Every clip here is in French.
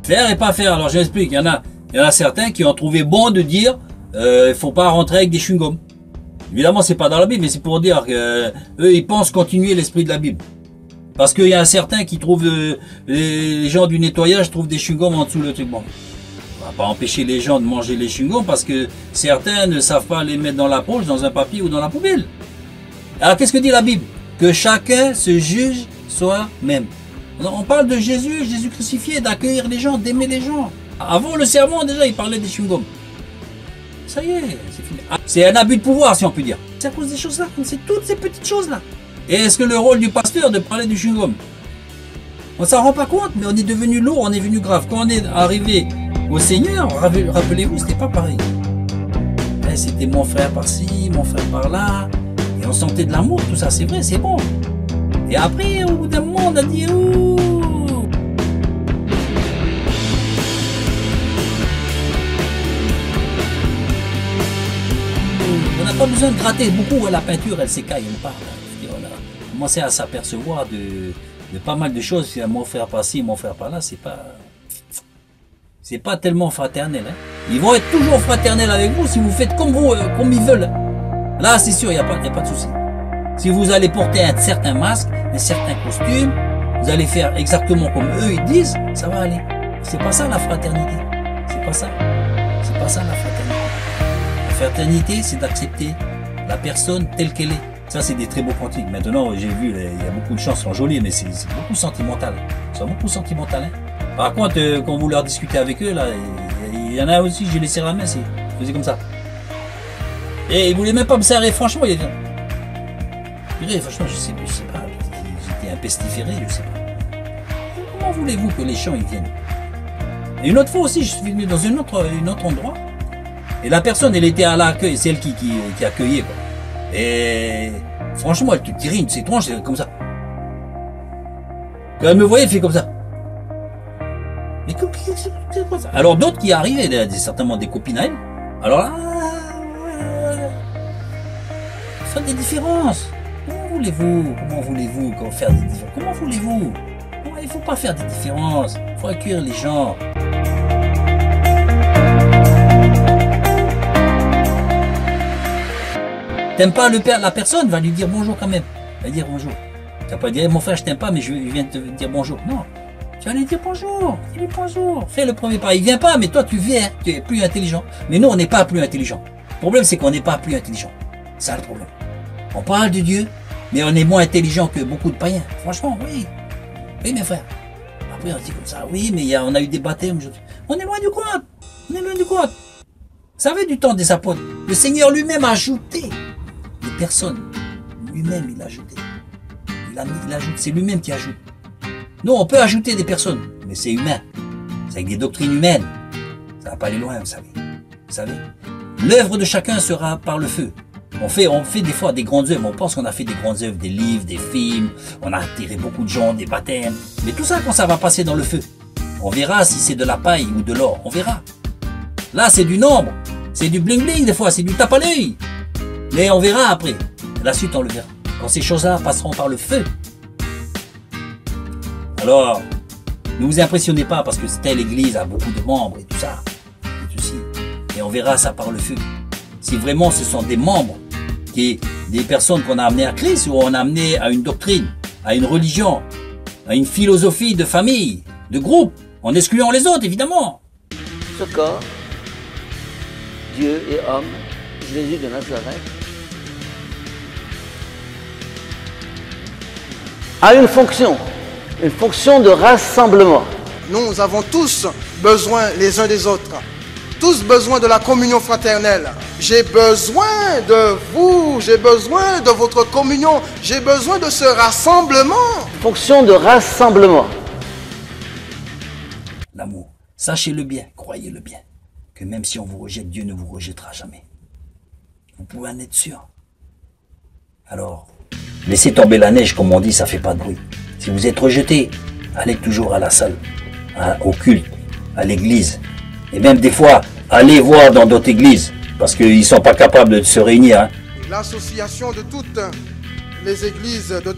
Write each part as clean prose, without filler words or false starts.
Faire et pas faire. Alors j'explique. Il y en a certains qui ont trouvé bon de dire il faut pas rentrer avec des chewing-gums. Évidemment, c'est pas dans la Bible, mais c'est pour dire que eux, ils pensent continuer l'esprit de la Bible. Parce qu'il y a certains qui trouvent les gens du nettoyage trouvent des chewing-gums en dessous le truc. Bon, on va pas empêcher les gens de manger les chewing-gums parce que certains ne savent pas les mettre dans la poche, dans un papier ou dans la poubelle. Alors qu'est-ce que dit la Bible? Que chacun se juge soi-même. On parle de Jésus, Jésus crucifié, d'accueillir les gens, d'aimer les gens. Avant le sermon, déjà, il parlait des chewing-gums. Ça y est, c'est fini. C'est un abus de pouvoir, si on peut dire. C'est à cause des choses-là, c'est toutes ces petites choses-là. Et est-ce que le rôle du pasteur de parler du chewing-gum? On s'en rend pas compte, mais on est devenu lourd, on est devenu grave. Quand on est arrivé au Seigneur, rappelez-vous, c'était pas pareil. C'était mon frère par-ci, mon frère par-là. Et on sentait de l'amour, tout ça, c'est vrai, c'est bon. Et après, au bout d'un moment, on a dit ouh. On n'a pas besoin de gratter beaucoup, la peinture, elle s'écaille, elle part. On a commencé à s'apercevoir de pas mal de choses. Si mon frère par-ci, mon frère par-là, c'est pas tellement fraternel. Hein. Ils vont être toujours fraternels avec vous si vous faites comme ils veulent. Là, c'est sûr, il n'y a pas de souci. Si vous allez porter un certain masque, un certain costume, vous allez faire exactement comme eux ils disent, ça va aller. C'est pas ça la fraternité. C'est pas ça. C'est pas ça la fraternité. La fraternité, c'est d'accepter la personne telle qu'elle est. Ça, c'est des très beaux cantiques. Maintenant, j'ai vu, il y a beaucoup de chansons jolies, mais c'est beaucoup sentimental. C'est beaucoup sentimental. Hein. Par contre, quand vous leur discutez avec eux, là, il y en a aussi, j'ai laissé la main, c'est faisait comme ça. Et ils voulaient même pas me serrer, franchement, il y a... Franchement, je sais pas, j'étais un pestiféré, je sais pas. Comment voulez-vous que les gens ils viennent? Et une autre fois aussi, je suis venu dans un autre endroit, et la personne, elle était à l'accueil, c'est elle qui accueillait, quoi. Et franchement, elle te tirait une de ses tronches, comme ça. Quand elle me voyait, elle fait comme ça. Mais c'est quoi ça? Alors d'autres qui arrivaient, certainement des copines à elle, alors là, faire des différences. Comment voulez-vous faire des différences? Comment voulez-vous? Il ne faut pas faire des différences. Il faut accueillir les gens. T'aimes pas la personne, va lui dire bonjour quand même. Va dire bonjour. Tu vas pas dire mon frère je t'aime pas mais je viens te dire bonjour. Non. Tu vas lui dire bonjour. Dis-lui bonjour. Fais le premier pas. Il vient pas mais toi tu viens. Tu es plus intelligent. Mais nous on n'est pas plus intelligent. Le problème c'est qu'on n'est pas plus intelligent. C'est ça le problème. On parle de Dieu. Mais on est moins intelligent que beaucoup de païens. Franchement, oui. Oui, mes frères. Après, on dit comme ça, oui, mais on a eu des baptêmes. On est loin du compte. On est loin du compte. Vous savez, du temps des apôtres, le Seigneur lui-même a ajouté des personnes. Lui-même, il a ajouté. Il ajoute. C'est lui-même qui ajoute. Nous, on peut ajouter des personnes, mais c'est humain. C'est avec des doctrines humaines. Ça va pas aller loin, vous savez. Vous savez. L'œuvre de chacun sera par le feu. On fait des fois des grandes œuvres, on pense qu'on a fait des grandes œuvres, des livres, des films, on a attiré beaucoup de gens, des baptêmes. Mais tout ça, quand ça va passer dans le feu, on verra si c'est de la paille ou de l'or, on verra. Là, c'est du nombre, c'est du bling-bling des fois, c'est du tape à l'œil. Mais on verra après. La suite, on le verra. Quand ces choses-là passeront par le feu. Alors, ne vous impressionnez pas parce que telle église a beaucoup de membres et tout ça. Et tout ci. Et on verra ça par le feu. Si vraiment ce sont des membres, des personnes qu'on a amenées à Christ ou on a amenées à une doctrine, à une religion, à une philosophie de famille, de groupe, en excluant les autres évidemment. Ce corps, Dieu et homme, Jésus de Nazareth, a une fonction de rassemblement. Nous avons tous besoin les uns des autres. Tous besoin de la communion fraternelle. J'ai besoin de vous, j'ai besoin de votre communion, j'ai besoin de ce rassemblement. Fonction de rassemblement. L'amour, sachez-le bien, croyez-le bien, que même si on vous rejette, Dieu ne vous rejettera jamais. Vous pouvez en être sûr. Alors, laissez tomber la neige, comme on dit, ça fait pas de bruit. Si vous êtes rejeté, allez toujours à la salle, au culte, à l'église. Et même des fois, allez voir dans d'autres églises, parce qu'ils ne sont pas capables de se réunir. Hein. L'association de toutes les églises, de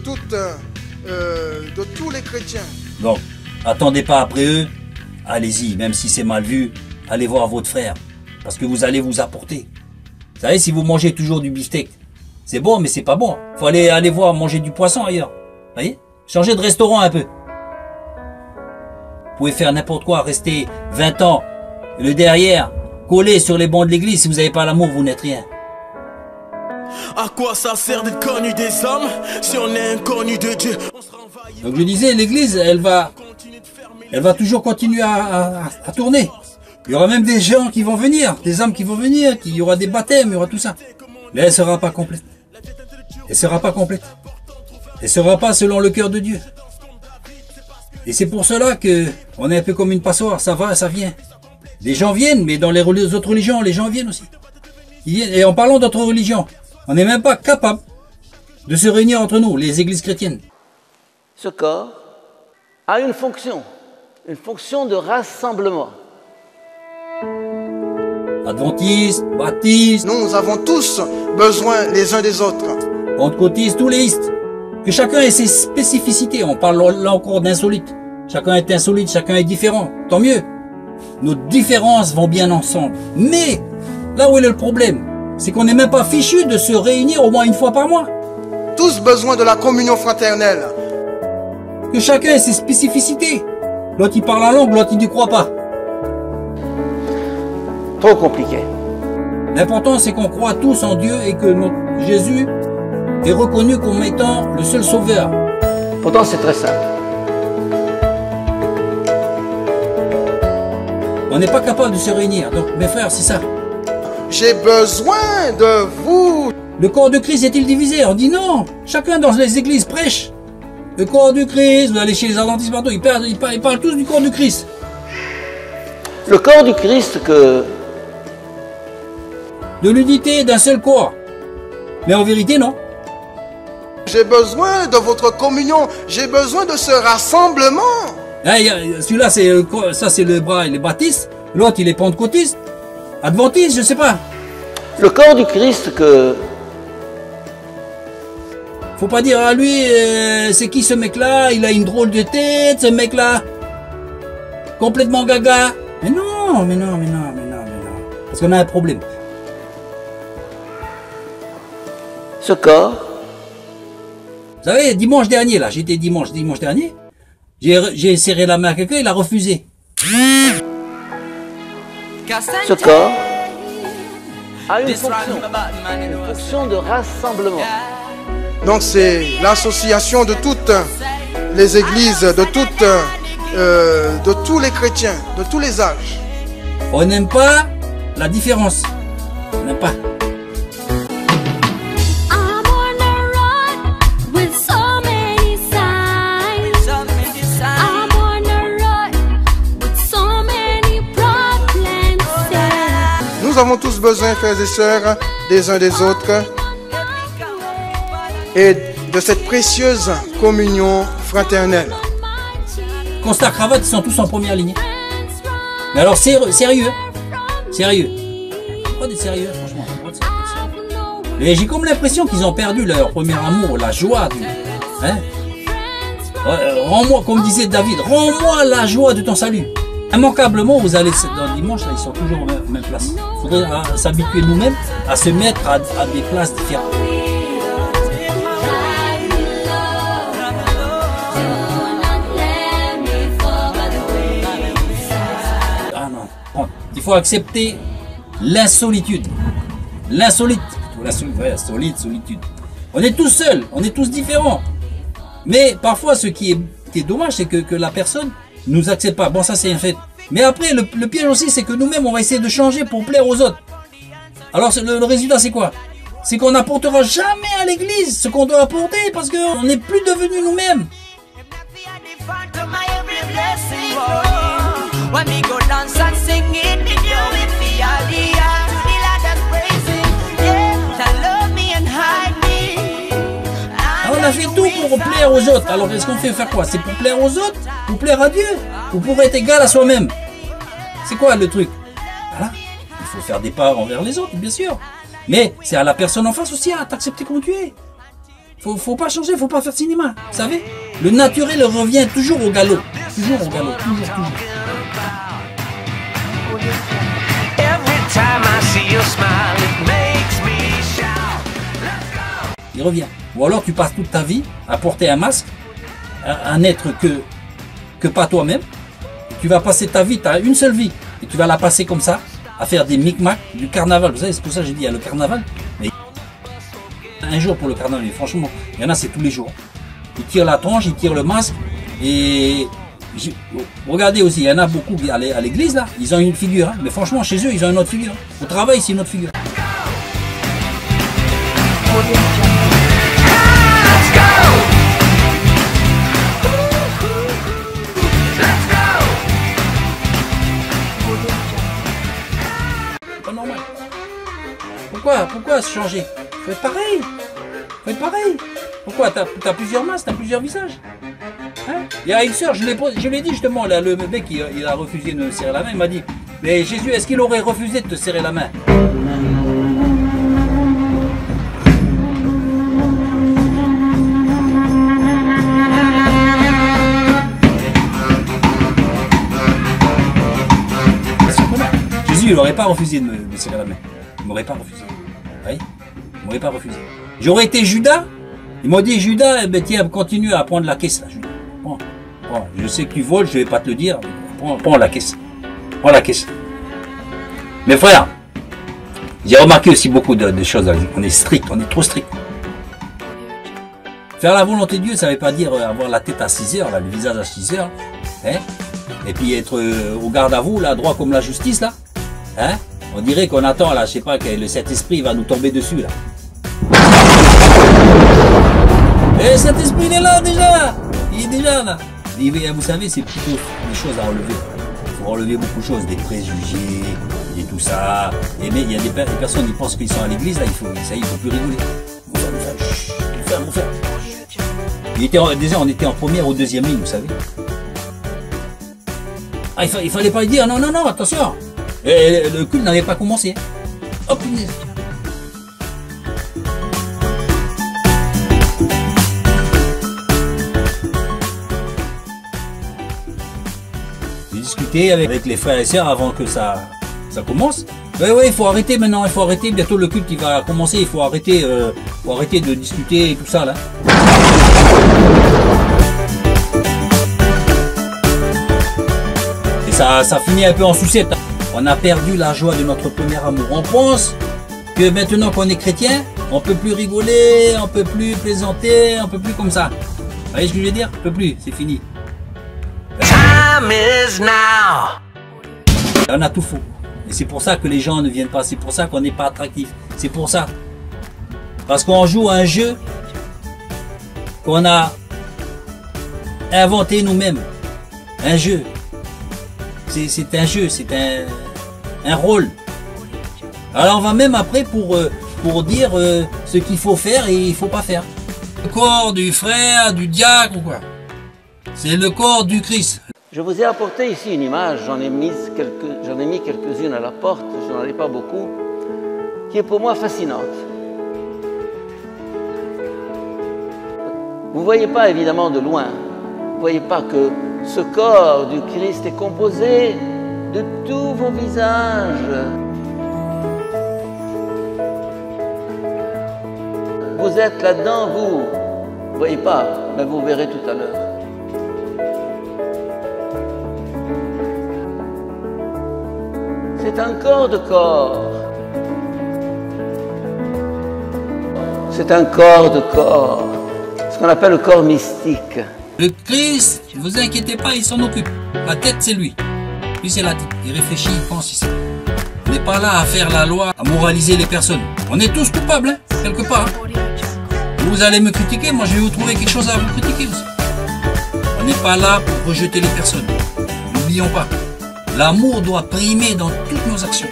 tous les chrétiens. Donc, attendez pas après eux, allez-y, même si c'est mal vu, allez voir votre frère, parce que vous allez vous apporter. Vous savez, si vous mangez toujours du beefsteak, c'est bon, mais c'est pas bon. Faut aller voir manger du poisson ailleurs. Vous voyez? Changez de restaurant un peu. Vous pouvez faire n'importe quoi, rester 20 ans, le derrière, collé sur les bancs de l'église. Si vous n'avez pas l'amour, vous n'êtes rien. À quoi ça sert d'être connu des hommes si on est inconnu de Dieu? Donc je disais, l'église, elle va toujours continuer à tourner. Il y aura même des gens qui vont venir, des âmes qui vont venir, il y aura des baptêmes, il y aura tout ça. Mais elle ne sera pas complète. Elle ne sera pas complète. Elle ne sera pas selon le cœur de Dieu. Et c'est pour cela que on est un peu comme une passoire, ça va, ça vient. Les gens viennent, mais dans les autres religions, les gens viennent aussi. Ils viennent. Et en parlant d'autres religions, on n'est même pas capable de se réunir entre nous, les églises chrétiennes. Ce corps a une fonction de rassemblement. Adventistes, baptistes, Nous avons tous besoin les uns des autres. pentecôtistes, tous les istes. Que chacun ait ses spécificités. On parle là encore d'insolite. Chacun est insolite, chacun est différent. Tant mieux. Nos différences vont bien ensemble. Mais, là où est le problème, c'est qu'on n'est même pas fichu de se réunir au moins une fois par mois. Tous besoin de la communion fraternelle. Que chacun ait ses spécificités. L'autre il parle en langue, l'autre il n'y croit pas. Trop compliqué. L'important c'est qu'on croit tous en Dieu et que notre Jésus est reconnu comme étant le seul sauveur. Pourtant, c'est très simple. On n'est pas capable de se réunir. Donc mes frères, c'est ça. J'ai besoin de vous. Le corps de Christ est-il divisé? On dit non. Chacun dans les églises prêche. Le corps du Christ, vous allez chez les adventistes partout, ils parlent tous du corps du Christ. Le corps du Christ que... De l'unité d'un seul corps. Mais en vérité, non. J'ai besoin de votre communion. J'ai besoin de ce rassemblement. Hein, celui-là, c'est le bras, il est baptiste. L'autre, il est pentecôtiste. Adventiste, je sais pas. Le corps du Christ que... Faut pas dire à lui, c'est qui ce mec-là? Il a une drôle de tête, ce mec-là. Complètement gaga. Mais non. Parce qu'on a un problème. Ce corps Vous savez, dimanche dernier, là, j'étais dimanche dernier, j'ai serré la main à quelqu'un, il a refusé. Ce corps a une fonction de rassemblement. Donc c'est l'association de toutes les églises, de tous les chrétiens, de tous les âges. On n'aime pas la différence. On n'aime pas. Nous avons tous besoin, frères et sœurs, des uns des autres et de cette précieuse communion fraternelle. Constat cravate, ils sont tous en première ligne. Mais alors sérieux. Sérieux. Pas des sérieux, franchement. Et j'ai comme l'impression qu'ils ont perdu leur premier amour, la joie. Hein? Rends-moi, comme disait David, rends-moi la joie de ton salut. Immanquablement, vous allez dans le dimanche, là, ils sont toujours à la même place. Il faudrait s'habituer nous-mêmes à se mettre à des places différentes. Ah non, il faut accepter l'insolitude. Solitude. On est tous seuls, on est tous différents. Mais parfois, ce qui est dommage, c'est que la personne nous accepte pas. Bon, ça c'est un fait. Mais après, le piège aussi, c'est que nous-mêmes, on va essayer de changer pour plaire aux autres. Alors, le résultat, c'est quoi? C'est qu'on n'apportera jamais à l'église ce qu'on doit apporter parce qu'on n'est plus devenus nous-mêmes. On a fait tout pour plaire aux autres. Alors est-ce qu'on fait faire quoi? C'est pour plaire aux autres? Pour plaire à Dieu? Ou pour être égal à soi-même? C'est quoi le truc? Voilà. Il faut faire des pas envers les autres, bien sûr. Mais c'est à la personne en face aussi à t'accepter comme tu es. Faut pas changer, faut pas faire de cinéma. Vous savez? Le naturel revient toujours au galop. Toujours au galop, toujours. Il revient. Ou alors tu passes toute ta vie à porter un masque, à n'être que pas toi-même. Tu vas passer ta vie, tu as une seule vie, et tu vas la passer comme ça, à faire des micmacs, du carnaval. Vous savez, c'est pour ça que j'ai dit, il y a le carnaval. Mais un jour pour le carnaval, mais franchement, il y en a, c'est tous les jours. Ils tirent la tronche, ils tirent le masque, et regardez aussi, il y en a beaucoup à l'église là, ils ont une figure, hein, mais franchement, chez eux, ils ont une autre figure. Au travail, c'est une autre figure. Pas normal. Pourquoi se changer? Faut être pareil. Faut être pareil. Pourquoi? T'as plusieurs masques, t'as plusieurs visages. Hein? Il y a une sœur, je l'ai dit justement, là, le mec il a refusé de me serrer la main, il m'a dit, mais Jésus, est-ce qu'il aurait refusé de te serrer la main? Jésus, il n'aurait pas refusé de me serrer la main. Il m'aurait pas refusé. Oui, il m'aurait pas refusé. J'aurais été Judas. Ils m'ont dit, Judas, eh ben, tiens, continue à prendre la caisse là. Judas. Prends. Je sais que tu voles, je vais pas te le dire. Prends la caisse. Prends la caisse. Mes frères, j'ai remarqué aussi beaucoup de choses. On est strict, on est trop strict. Faire la volonté de Dieu, ça ne veut pas dire avoir la tête à 6 heures, là, le visage à 6 heures. Hein, et puis être au garde à vous, là, droit comme la justice, là. Hein, on dirait qu'on attend, là, je sais pas, que le Saint-Esprit va nous tomber dessus, là. Et cet esprit il est là déjà, il est déjà là. Et vous savez, c'est plutôt des choses à relever. Il faut relever beaucoup de choses, des préjugés, et tout ça. Et mais il y a des personnes qui pensent qu'ils sont à l'église, là, ça y est, il faut plus rigoler. Mon frère. Déjà, on était en première ou deuxième ligne, vous savez. Ah, il fallait pas lui dire, non, attention. Et le culte n'avait pas commencé. Oh punaise. Discuter avec les frères et sœurs avant que ça commence. Oui, il faut arrêter maintenant, il faut arrêter. Bientôt le culte il va commencer, il faut arrêter de discuter et tout ça là. Et ça finit un peu en sucette. On a perdu la joie de notre premier amour. On pense que maintenant qu'on est chrétien, on peut plus rigoler, on peut plus plaisanter, on peut plus comme ça. Vous voyez ce que je veux dire? On peut plus, c'est fini. On a tout faux. Et c'est pour ça que les gens ne viennent pas. C'est pour ça qu'on n'est pas attractif. C'est pour ça. Parce qu'on joue un jeu qu'on a inventé nous-mêmes. Un jeu. C'est un jeu, c'est un rôle. Alors on va même après pour dire ce qu'il faut faire et il ne faut pas faire. Le corps du frère, du diacre ou quoi? C'est le corps du Christ. Je vous ai apporté ici une image, j'en ai mis quelques-unes à la porte, je n'en ai pas beaucoup, qui est pour moi fascinante. Vous ne voyez pas évidemment de loin, vous ne voyez pas que ce corps du Christ est composé de tous vos visages. Vous êtes là-dedans, vous ne voyez pas, mais vous verrez tout à l'heure. C'est un corps de corps. C'est un corps de corps. Ce qu'on appelle le corps mystique. Le Christ, ne vous inquiétez pas, il s'en occupe. La tête, c'est lui. Lui, c'est la tête. Il réfléchit, il pense ici. On n'est pas là à faire la loi, à moraliser les personnes. On est tous coupables, hein, quelque part. Vous allez me critiquer, moi je vais vous trouver quelque chose à vous critiquer aussi. On n'est pas là pour rejeter les personnes. N'oublions pas. L'amour doit primer dans toutes nos actions.